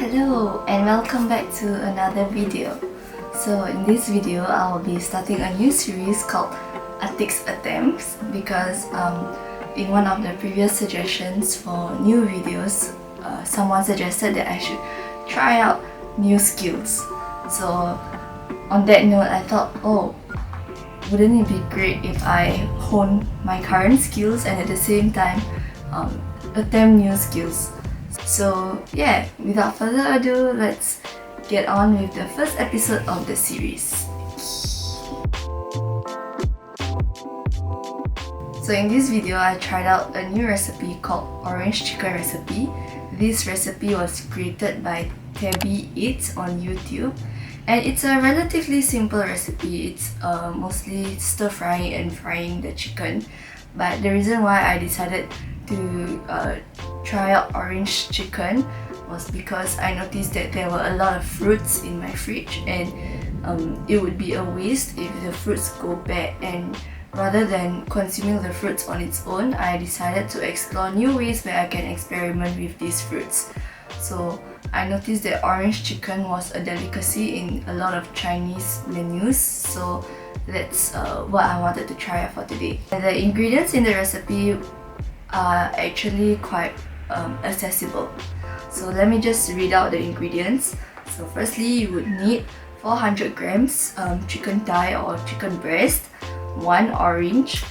Hello and welcome back to another video. So in this video, I'll be starting a new series called Atik's Attempts because in one of the previous suggestions for new videos, someone suggested that I should try out new skills. So on that note, I thought, wouldn't it be great if I hone my current skills and at the same time attempt new skills. So yeah, without further ado, let's get on with the first episode of the series. So in this video, I tried out a new recipe called Orange Chicken Recipe. This recipe was created by Tabby Eats on YouTube, and it's a relatively simple recipe. It's mostly stir frying and frying the chicken. But the reason why I decided to try out orange chicken was because I noticed that there were a lot of fruits in my fridge, and it would be a waste if the fruits go bad. And rather than consuming the fruits on its own, I decided to explore new ways where I can experiment with these fruits. So I noticed that orange chicken was a delicacy in a lot of Chinese menus, so that's what I wanted to try out for today. And the ingredients in the recipe are actually quite accessible. So let me just read out the ingredients. So firstly, you would need 400 grams chicken thigh or chicken breast, 1 orange,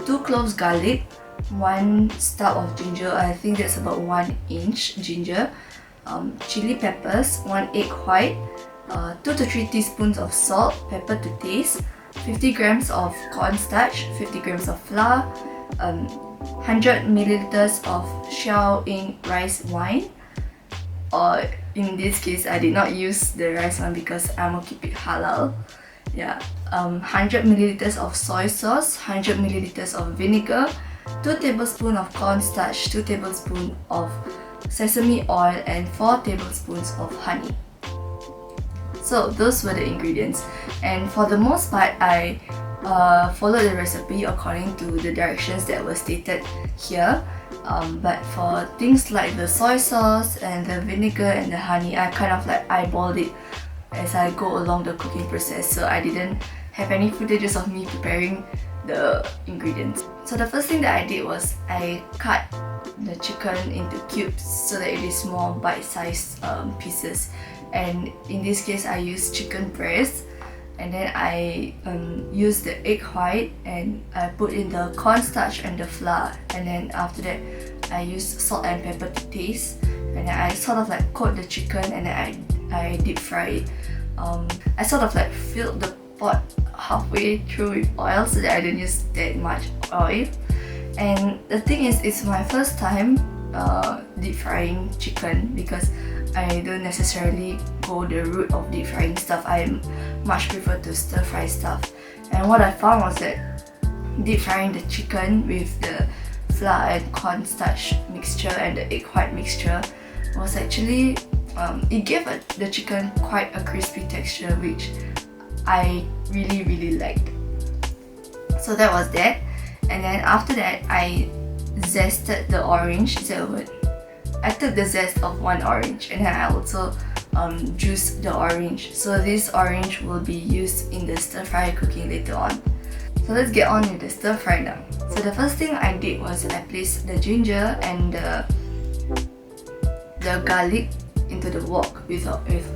2 cloves garlic, 1 stub of ginger, I think that's about 1 inch ginger, chili peppers, 1 egg white, 2 to 3 teaspoons of salt, pepper to taste, 50 grams of cornstarch, 50 grams of flour, 100 milliliters of Xiaoying rice wine, or in this case I did not use the rice one because I'm gonna keep it halal. 100 milliliters of soy sauce, 100 milliliters of vinegar, 2 tablespoons of cornstarch, 2 tablespoons of sesame oil, and 4 tablespoons of honey. So those were the ingredients, and for the most part I followed the recipe according to the directions that were stated here. But for things like the soy sauce and the vinegar and the honey, I kind of like eyeballed it as I go along the cooking process, so I didn't have any footages of me preparing the ingredients. So the first thing that I did was I cut the chicken into cubes so that it is more bite-sized pieces, and in this case I used chicken breast, and then I used the egg white and I put in the cornstarch and the flour, and then after that I used salt and pepper to taste, and then I sort of like coat the chicken and then I deep fry it. I sort of like filled the pot halfway through with oil so that I didn't use that much oil. And the thing is, it's my first time deep frying chicken because I don't necessarily go the route of deep frying stuff. I much prefer to stir fry stuff. And what I found was that deep frying the chicken with the flour and cornstarch mixture and the egg white mixture was actually it gave the chicken quite a crispy texture, which I really liked. So that was that. And then after that I zested the orange. I took the zest of 1 orange and then I also juiced the orange. So this orange will be used in the stir fry cooking later on. So let's get on with the stir fry now. So the first thing I did was I placed the ginger and the garlic into the wok with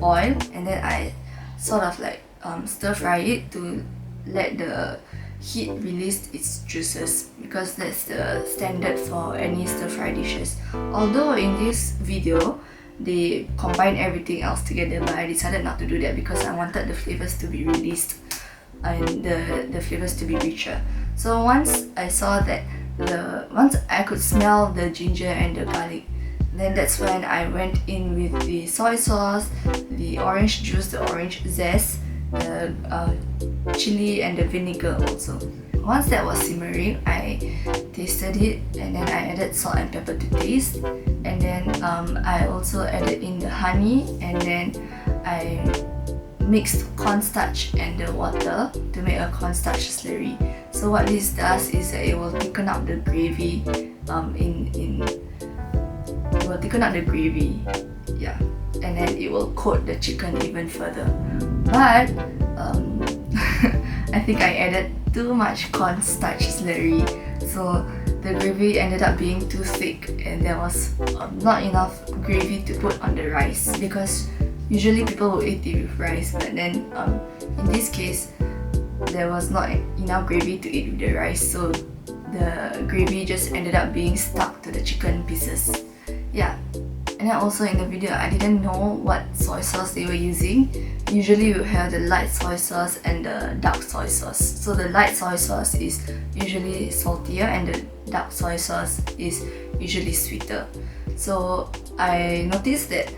oil, and then I sort of like stir fry it to let the heat release its juices, because that's the standard for any stir fry dishes. Although in this video they combine everything else together, but I decided not to do that because I wanted the flavors to be released and the flavors to be richer. So once I saw that once I could smell the ginger and the garlic, then that's when I went in with the soy sauce, the orange juice, the orange zest, the chili and the vinegar also. Once that was simmering, I tasted it and then I added salt and pepper to taste, and then I also added in the honey, and then I mixed cornstarch and the water to make a cornstarch slurry. So what this does is that it will thicken up the gravy it will thicken up the gravy. Yeah. and then it will coat the chicken even further. But I think I added too much cornstarch slurry, so the gravy ended up being too thick and there was not enough gravy to put on the rice, because usually people will eat it with rice, but then in this case there was not enough gravy to eat with the rice, so the gravy just ended up being stuck to the chicken pieces. Yeah. And then also in the video, I didn't know what soy sauce they were using. Usually you have the light soy sauce and the dark soy sauce. So the light soy sauce is usually saltier and the dark soy sauce is usually sweeter. So I noticed that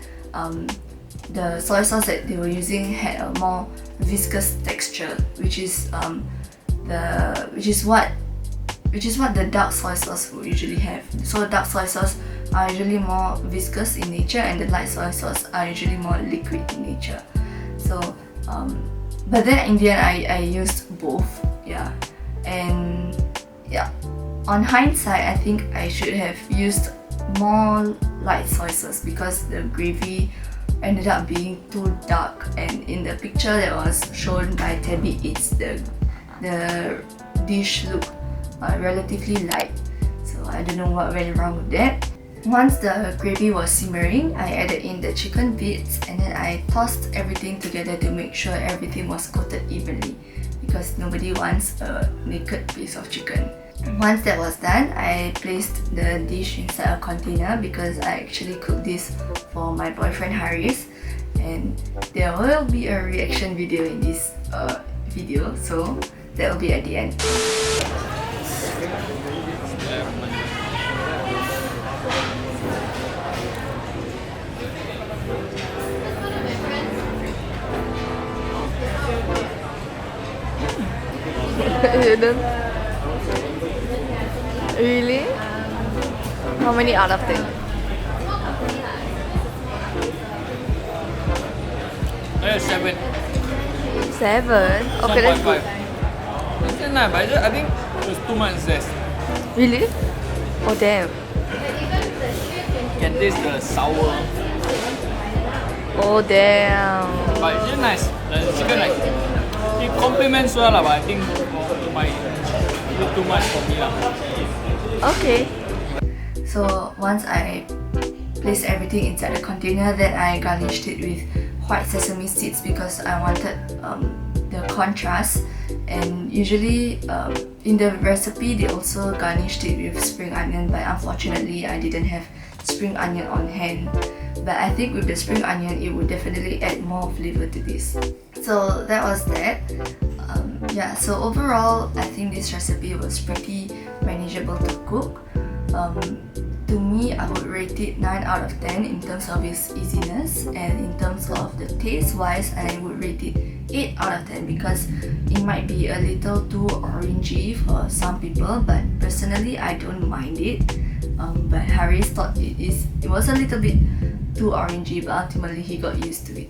the soy sauce that they were using had a more viscous texture, which is what the dark soy sauce will usually have. So dark soy sauce are usually more viscous in nature and the light soy sauce are usually more liquid in nature. So but then in the end I used both. Yeah. And yeah, on hindsight I think I should have used more light soy sauce because the gravy ended up being too dark, and in the picture that was shown by Tabby Eats, the dish looked relatively light. So I don't know what went wrong with that. Once the gravy was simmering, I added in the chicken bits and then I tossed everything together to make sure everything was coated evenly, because nobody wants a naked piece of chicken. Once that was done, I placed the dish inside a container because I actually cooked this for my boyfriend Haris, and there will be a reaction video in this video, so that will be at the end. Really? How many out of 10? 7. 7? Okay, that's 7.5. good. It's nice, but I think there's too much zest. Really? Oh damn. You can taste the sour, Oh damn. but it's nice. The chicken it complements well, but I think it might be too much for me. Okay. So once I placed everything inside the container, then I garnished it with white sesame seeds because I wanted the contrast. And usually in the recipe they also garnished it with spring onion, but unfortunately I didn't have spring onion on hand. But I think with the spring onion it would definitely add more flavor to this. So that was that. Yeah, so overall I think this recipe was pretty manageable to cook. To me, I would rate it 9 out of 10 in terms of its easiness, and in terms of the taste wise I would rate it 8 out of 10 because it might be a little too orangey for some people, but personally I don't mind it. But Haris thought it was a little bit too orangey, but ultimately he got used to it.